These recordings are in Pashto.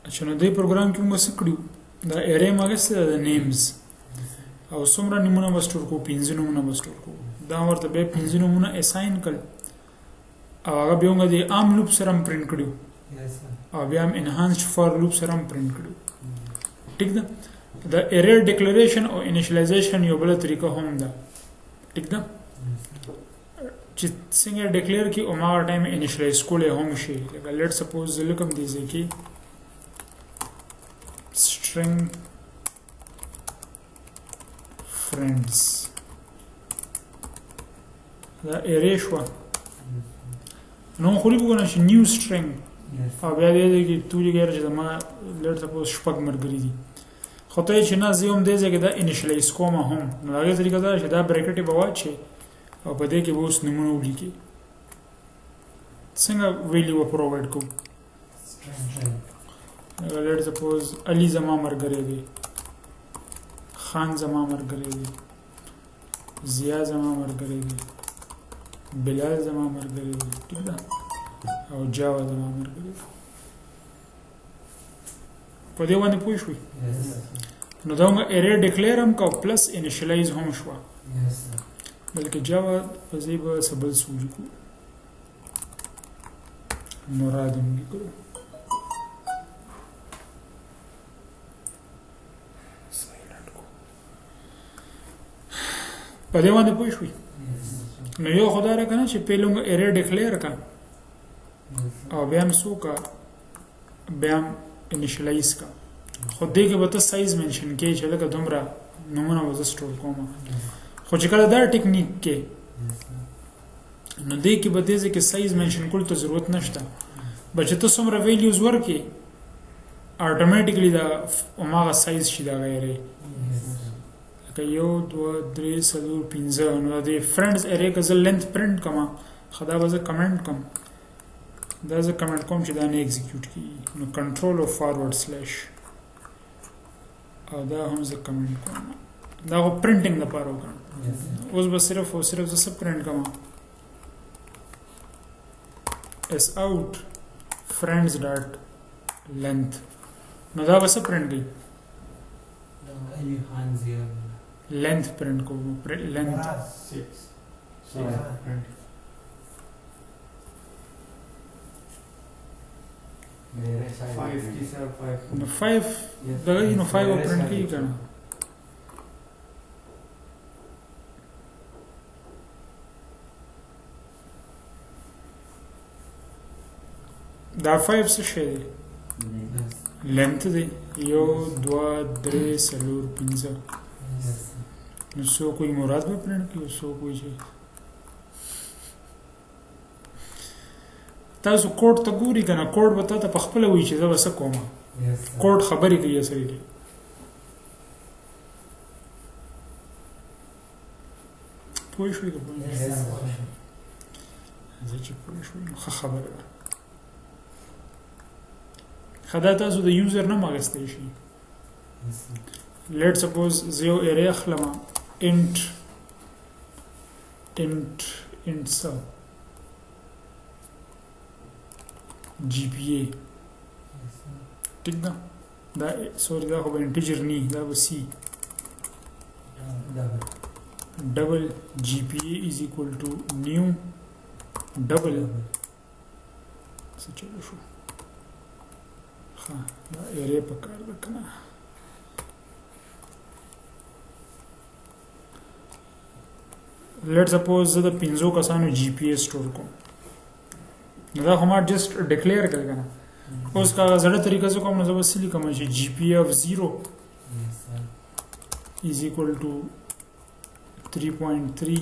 اچھا نو دې پروګرام کې موږ څه کړو دا ارې ماګسته د نیمز او څومره نمونه وستور کو 15 نمونه وستور کو دا ورته به 15 نمونه اساین کړ او هغه به موږ د عام لوپ سره پرینټ کړو او بیا هم انهانسډ فار لوپ سره پرینټ کړو ٹھیک ده د ارې ډیکلیریشن او انیشلایزیشن یو بل طریقه هم ده ټیک ده چې څنګه ډیکلیئر کی او ما ټایم انیشلایز کولې هم شي لکه لیټ سپوز لکم دي ځکه string friends دا ارې شو نو خو لري وګورئ چې نیو string او بیا دې کې توګه غیر چې ما لیټ سپوز شپږ مرګري دي خو ته چې نه زیوم دې ځکه دا انیشلایز کوم هم نو هغه طریقه دا چې دا بریکټ به واچي او په دې کې به اوس نمونه ولیکي څنګه ویلیو پرووایډ کوو لیٹ سپوز علی زما مرګره دی خان زما مرګره دی ضیا زما مرګره دی بلال زما مرګره دی ٹھیک ده او جاوا زما مرګره دی په دې باندې پوه شوي نو دا موږ ارې ډیکلیئر هم کو پلس انیشلایز هم شو بلکې جاوا په دې به سبل سوري کو مراد هم وکړو په دې باندې پوه شوي نو یو خدای را کنه چې پیلونګ ارې ډیکلیئر کا او بیا هم سوکا بیا هم انیشلایز کا خو دې کې به ته سایز منشن کې چې لکه دومره نمونه وز سٹور کوم خو چې کله دا ټیکنیک کې نو دې کې به دې کې سایز منشن کول ته ضرورت نشته بچ ته څومره ویلیوز ورکې اتوماتیکلی دا اوماغه سایز شي دا غیره یو دو درې څلور پنځه نو د فرندز ارې که زه لینث پرنټ کوم خدا به زه کمنټ کوم دا زه کمنټ کوم چې دا نه ایگزیکیوټ کیږي نو کنټرول او فارورډ سلیش او دا هم زه کمنټ کوم دا خو پرنټینګ لپاره وکړم اوس به صرف او صرف زه څه پرنټ کوم اس اوټ فرندز ډاټ لینث نو دا به څه پرنټ کوي length print को length 6 sorry print मेरे 5 की सर 5 no 5 दगा you know 5 print की करना دا 5 से shade length they yo 2 3 4 5 نو سو کوئی مراد به پرنټ کیو سو کوئی چې تاسو کوډ ته ګوري کنه کوډ به تاسو په خپل وی چې زه وسه کوم کوډ خبرې کوي سړي دی پوه شوې ده زه چې پوه شوې نو خبره خدا تاسو د یوزر نه ماغسته شي let's suppose زیو ارې اخلم int sub gpa ٹھیک ده دا سوري دا خو انټیجر نه دا به c double gpa is equal to new double څه چلو شو ها دا ارې پکار ده کنه let suppose the पिंजो कसानो GPA store को नदा हम जस्ट डिक्लेयर कर करना उसका जरा तरीका से कोम नजर वसीली कम है GPA of 0 is equal to 3.3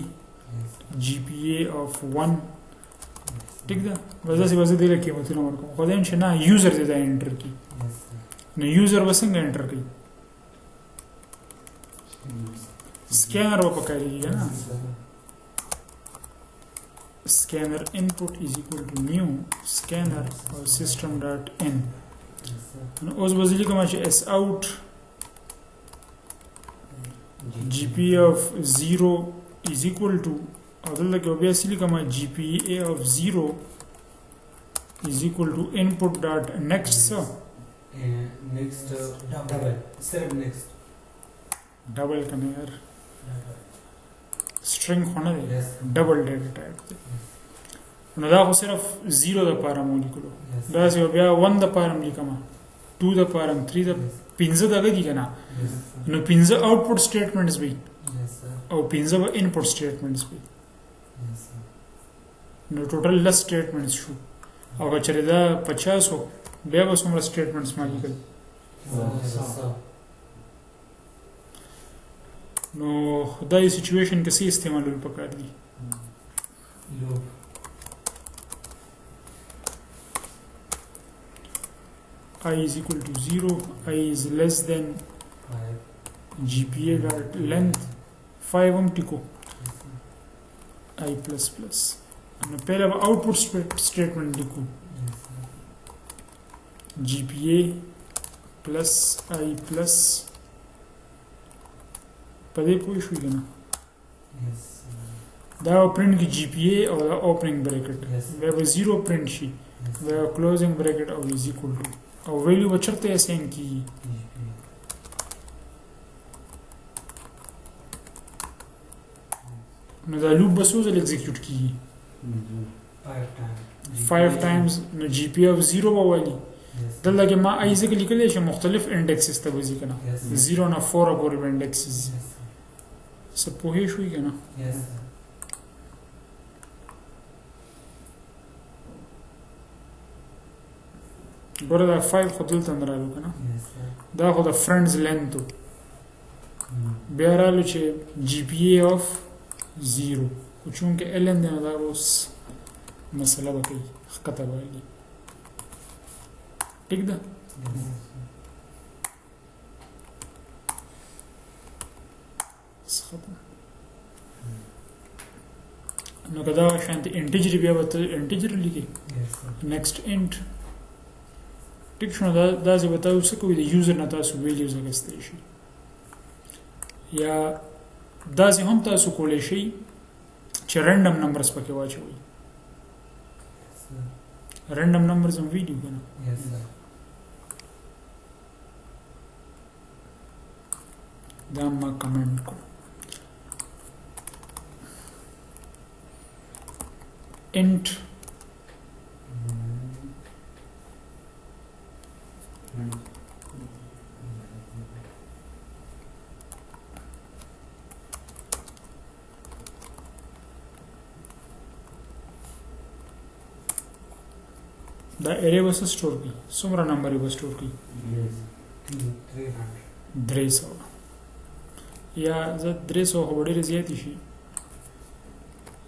GPA of 1 ठीक है वजह दे रखी होती नंबर को खुद इन ना यूजर दे एंटर की न यूजर वसंग एंटर की स्कैनर वो पकड़ेगी ना scanner input is equal to new scanner or system dot in and os bazili kama s out gpa of 0 is equal to adalla ke obviously kama gpa of 0 is equal to input dot next next double instead of next double कने यार स्ट्रिंग होना दे yes double data type they نو دا خو صرف 0 د پاره مو لیکلو دا چې بیا 1 د پاره لیکما 2 د پاره 3 د 15 دغه دي کنه نو 15 output statements به yes sir او 15 به input statements به yes sir نو ټوټل لس statements شو او چې دا 50 بیا به څومره statements ما لیکل نو دا سچويشن کې څه استعمالول پکار دي loop I is equal to 0, I is less than 5 GPA dot length 5 टिको I plus plus and पहले अब output statement लिखो GPA plus I plus पदे कोई शुरू करना yes दा print की GPA और दा opening bracket Yes. we have a 0 print she we have a closing bracket और is equal to और value बचरते हैं सेम की न दा loop बस उसे execute की 5 times न GPA of 0 वाली yes दल लगे माँ ऐसे के लिखले शे मुख्तलिफ indexes तब उसी करना yes 0 ना 4 अपोर indexes yes सब पोहे शुई करना yes बड़ा दा 5 खुद तंद्रा लो करना yes sir दा खुद friends length बेहरा लो चे GPA of 0 चूँकि ln देना दा उस मसला बकई खता बाली ठीक दा खत्म नो कदा शांति इंटीजर भी अब इंटीजर लिखे yes sir नेक्स्ट इंट टिक शो दा जे बताओ उससे कोई यूजर ना तासु वैल्यूज अगस्ते शي या दा जे हम तासु कोले शي چې random numbers پکې واچوي sir random numbers هم ویډیو کنه yes sir دا ما کمنټ کو int دا ارے बस स्टोर की सुमरा नंबर बस स्टोर की yes 300 300 या ज 300 हो बड़ी زیاتی شي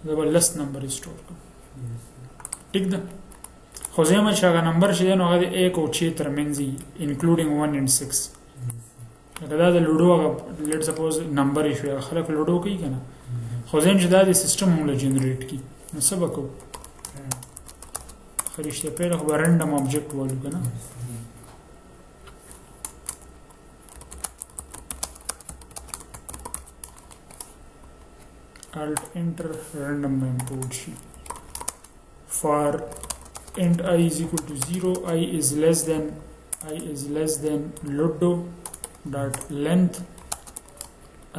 دا بل لس نمبر स्टोर का yes ٹھیک ده خو زما چې هغه نمبر شې نو هغه 1 او 6 ترمنځ انکلودینګ 1 and 6 دا د لوډو هغه لیټ سپوز نمبر شي خلک لوډو کوي کنه خو زم چې دا د سیستم موږ جنریټ کی نو سبا کو خریشته په خو رندم آبجیکټ والو کنه alt enter random import sheet for int I is equal to 0 I is less than lodo dot length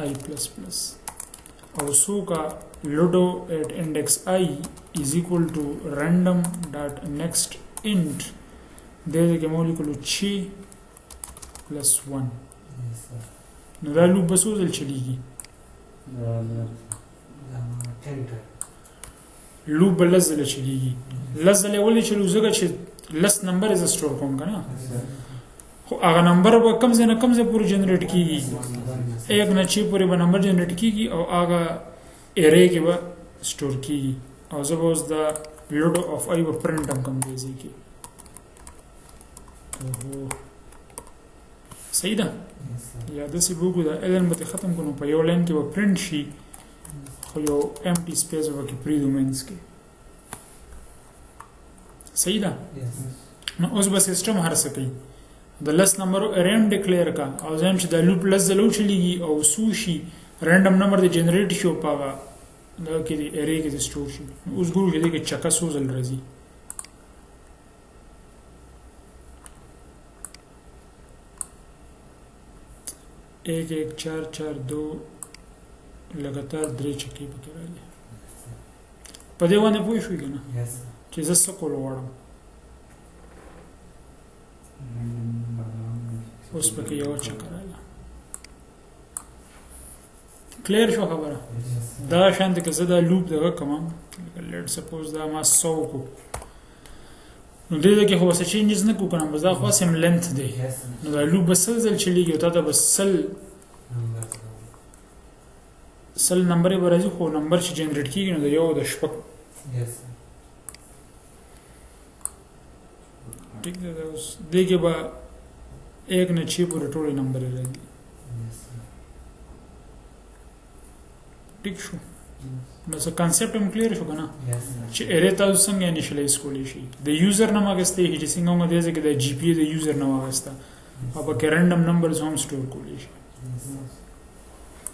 I plus plus also ka lodo at index I is equal to random dot next int there के molecule 6 plus 1 yes sir no da loop बस उधर चलेगी 10 لوب بلزله چلیږي لزله ولې چلو زګه چې لس نمبر از سٹور کوم کنه خو هغه نمبر به کم ځای نه کم ځای پورې جنریټ کیږي ایک نه چې پورې به نمبر جنریټ کیږي او هغه ارے کې به سٹور کیږي او زه به اوس دا لوډ اف ای به پرنټ هم کوم دی کې صحیح ده yes sir یا د سی بوګو دا الن به ختم کونو په یو لاین کې به پرنټ شي خو یو empty space وکي پری دومینز کې صحیح ده yes نو اوس به سیستم هر څه کوي د لس نمبر اریم ډیکلیئر کا او ځم چې د لوپ لس زلو چلیږي او سوشي رانډم نمبر د جنریټ شو پاغه دا کې د ارے کې د سٹور شي اوس ګورو چې د چکا سوزل راځي 11442 लगातार 3 چکی پکې راځي په دې باندې پوه شوې کنه Yes. چې زه څه کول غواړم اوس پکې یو چکر راځي کلیر شو خبره دا شانت کې زه دا لوپ دغه کوم لیټ سپوز دا ما 100 کو نو دې کې خو څه چینجز نه کو کنه بس دا خو سم لنث دی Yes. نو دا لوپ بس ځل چلیږي او تا ته بس سل نمبر به راځي خو نمبر چې جنریټ کیږي نو دا یو د شپږ Yes. ٹھیک ده اوس دې کې به 1 نه 6 پورې ټول نمبر راځي Yes. ٹھیک شو نو څه کانسپټ هم کلیر شو کنه Yes. چې اره تاسو څنګه انیشلایز کولی شي د یوزر نوم اگسته هیڅ څنګه مو دې ځکه د جی پی د یوزر نوم اگسته او په رندم نمبرز هم سٹور کولی شي Yes.